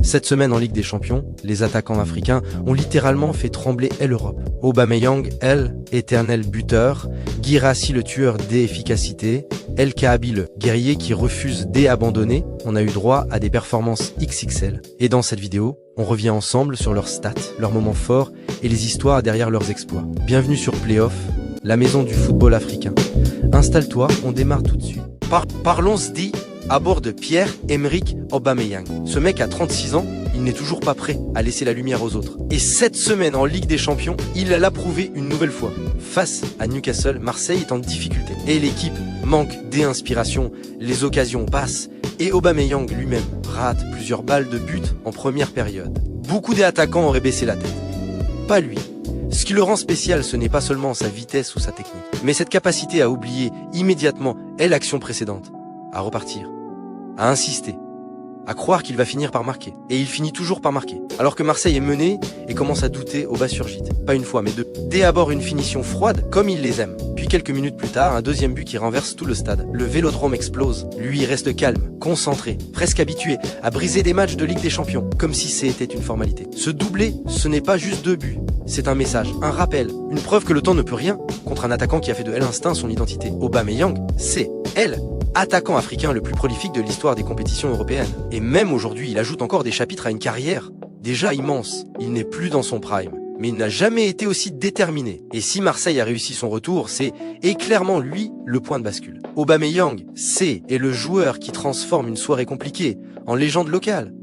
Cette semaine en Ligue des Champions, les attaquants africains ont littéralement fait trembler l'Europe. Aubameyang, éternel buteur, Guirassy le tueur d'efficacité, El Kaabi le guerrier qui refuse d'abandonner. On a eu droit à des performances XXL. Et dans cette vidéo, on revient ensemble sur leurs stats, leurs moments forts et les histoires derrière leurs exploits. Bienvenue sur Playoff, la maison du football africain. Installe-toi, on démarre tout de suite. Parlons-y à bord de Pierre-Emerick Aubameyang. Ce mec a 36 ans, il n'est toujours pas prêt à laisser la lumière aux autres. Et cette semaine en Ligue des Champions, il l'a prouvé une nouvelle fois. Face à Newcastle, Marseille est en difficulté. Et l'équipe manque d'inspiration, les occasions passent, et Aubameyang lui-même rate plusieurs balles de but en première période. Beaucoup des attaquants auraient baissé la tête. Pas lui. Ce qui le rend spécial, ce n'est pas seulement sa vitesse ou sa technique, mais cette capacité à oublier immédiatement l'action précédente, à repartir, à insister, à croire qu'il va finir par marquer. Et il finit toujours par marquer. Alors que Marseille est mené et commence à douter au bas surgite. Pas une fois, mais deux. Dès à bord une finition froide, comme il les aime. Puis quelques minutes plus tard, un deuxième but qui renverse tout le stade. Le Vélodrome explose. Lui, il reste calme, concentré, presque habitué à briser des matchs de Ligue des Champions, comme si c'était une formalité. Ce doublé, ce n'est pas juste 2 buts. C'est un message, un rappel, une preuve que le temps ne peut rien contre un attaquant qui a fait de l'instinct son identité. Aubameyang, c'est attaquant africain le plus prolifique de l'histoire des compétitions européennes. Et même aujourd'hui, il ajoute encore des chapitres à une carrière déjà immense. Il n'est plus dans son prime, mais il n'a jamais été aussi déterminé. Et si Marseille a réussi son retour, c'est clairement lui le point de bascule. Aubameyang, est le joueur qui transforme une soirée compliquée en légende locale.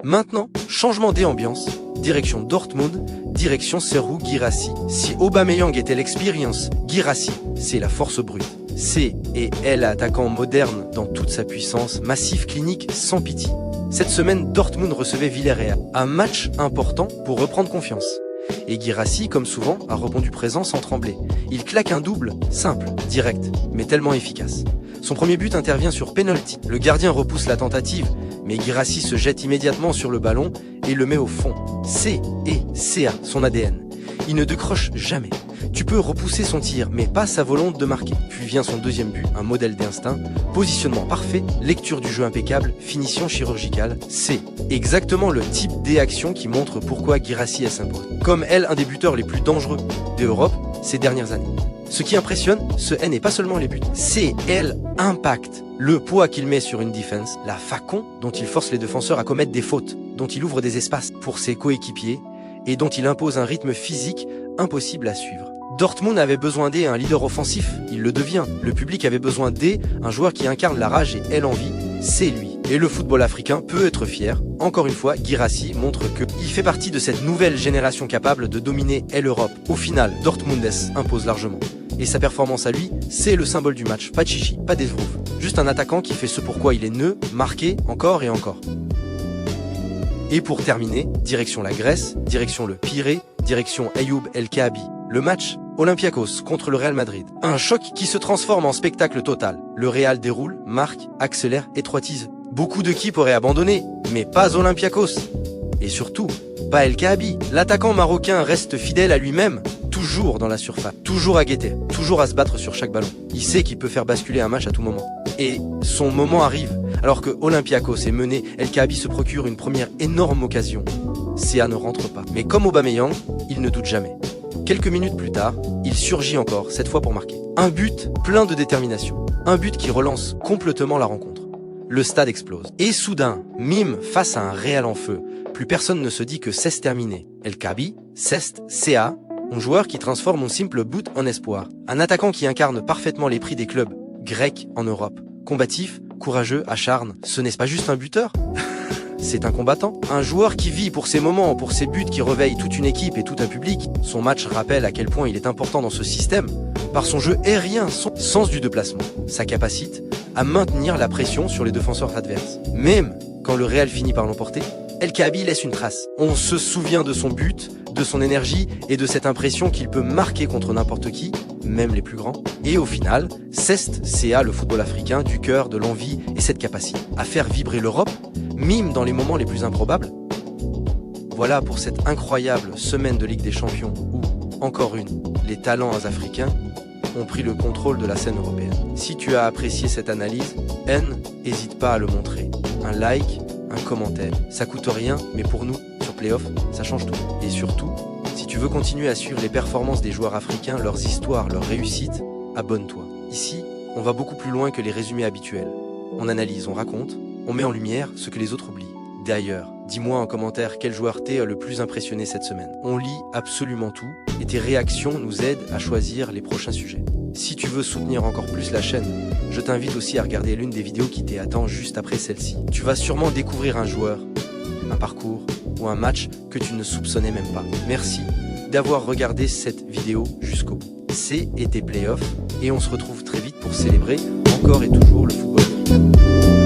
Maintenant, changement d'ambiance, direction Dortmund, direction Serhou Guirassy. Si Aubameyang était l'expérience, Guirassy, c'est la force brute. Attaquant moderne dans toute sa puissance, massif, clinique, sans pitié. Cette semaine, Dortmund recevait Villarreal. Un match important pour reprendre confiance. Et Guirassy, comme souvent, a répondu présent sans trembler. Il claque un double, simple, direct, mais tellement efficace. Son premier but intervient sur penalty. Le gardien repousse la tentative, mais Guirassy se jette immédiatement sur le ballon et le met au fond. CA, son ADN. Il ne décroche jamais. Tu peux repousser son tir, mais pas sa volonté de marquer. Puis vient son deuxième but, un modèle d'instinct, positionnement parfait, lecture du jeu impeccable, finition chirurgicale. C'est exactement le type d'action qui montre pourquoi Guirassy s'impose. Comme un des buteurs les plus dangereux d'Europe ces dernières années. Ce qui impressionne, n'est pas seulement les buts, c'est impact. Le poids qu'il met sur une défense, la façon dont il force les défenseurs à commettre des fautes, dont il ouvre des espaces pour ses coéquipiers et dont il impose un rythme physique impossible à suivre. Dortmund avait besoin d'un leader offensif, il le devient. Le public avait besoin d'un joueur qui incarne la rage et l'envie, c'est lui. Et le football africain peut être fier. Encore une fois, Guirassy montre qu'il fait partie de cette nouvelle génération capable de dominer l'Europe. Au final, Dortmund impose largement. Et sa performance à lui, c'est le symbole du match. Pas de chichi, pas d'esbrouf. Juste un attaquant qui fait ce pourquoi il est né, marqué encore et encore. Et pour terminer, direction la Grèce, direction le Pirée, direction Ayoub El Kaabi. Le match, Olympiakos contre le Real Madrid. Un choc qui se transforme en spectacle total. Le Real déroule, marque, accélère, étroitise. Beaucoup d'équipes auraient abandonné, mais pas Olympiakos. Et surtout, pas El Kaabi. L'attaquant marocain reste fidèle à lui-même, toujours dans la surface, toujours à guetter, toujours à se battre sur chaque ballon. Il sait qu'il peut faire basculer un match à tout moment. Et son moment arrive. Alors que Olympiakos est mené, El Kaabi se procure une première énorme occasion. CA ne rentre pas. Mais comme Aubameyang, il ne doute jamais. Quelques minutes plus tard, il surgit encore, cette fois pour marquer. Un but plein de détermination. Un but qui relance complètement la rencontre. Le stade explose. Et soudain, mime face à un Real en feu. Plus personne ne se dit que c'est terminé. El Kaabi, CA, un joueur qui transforme un simple but en espoir. Un attaquant qui incarne parfaitement les prix des clubs grecs en Europe. Combatif, courageux, acharne. Ce n'est pas juste un buteur. C'est un combattant, un joueur qui vit pour ses moments, pour ses buts qui réveillent toute une équipe et tout un public. Son match rappelle à quel point il est important dans ce système, par son jeu aérien, son sens du déplacement, sa capacité à maintenir la pression sur les défenseurs adverses. Même quand le Real finit par l'emporter, El Kaabi laisse une trace. On se souvient de son but, de son énergie et de cette impression qu'il peut marquer contre n'importe qui, même les plus grands. Et au final, CA, le football africain, du cœur, de l'envie et cette capacité à faire vibrer l'Europe, mime dans les moments les plus improbables. Voilà pour cette incroyable semaine de Ligue des Champions où, encore une, les talents africains ont pris le contrôle de la scène européenne. Si tu as apprécié cette analyse, n'hésite pas à le montrer. Un like, un commentaire. Ça coûte rien, mais pour nous, sur Playoff, ça change tout. Et surtout, si tu veux continuer à suivre les performances des joueurs africains, leurs histoires, leurs réussites, abonne-toi. Ici, on va beaucoup plus loin que les résumés habituels. On analyse, on raconte, on met en lumière ce que les autres oublient. D'ailleurs, dis-moi en commentaire quel joueur t'es le plus impressionné cette semaine. On lit absolument tout et tes réactions nous aident à choisir les prochains sujets. Si tu veux soutenir encore plus la chaîne, je t'invite aussi à regarder l'une des vidéos qui t'attend juste après celle-ci. Tu vas sûrement découvrir un joueur, un parcours ou un match que tu ne soupçonnais même pas. Merci d'avoir regardé cette vidéo jusqu'au bout. C'était Playoff et on se retrouve très vite pour célébrer encore et toujours le football.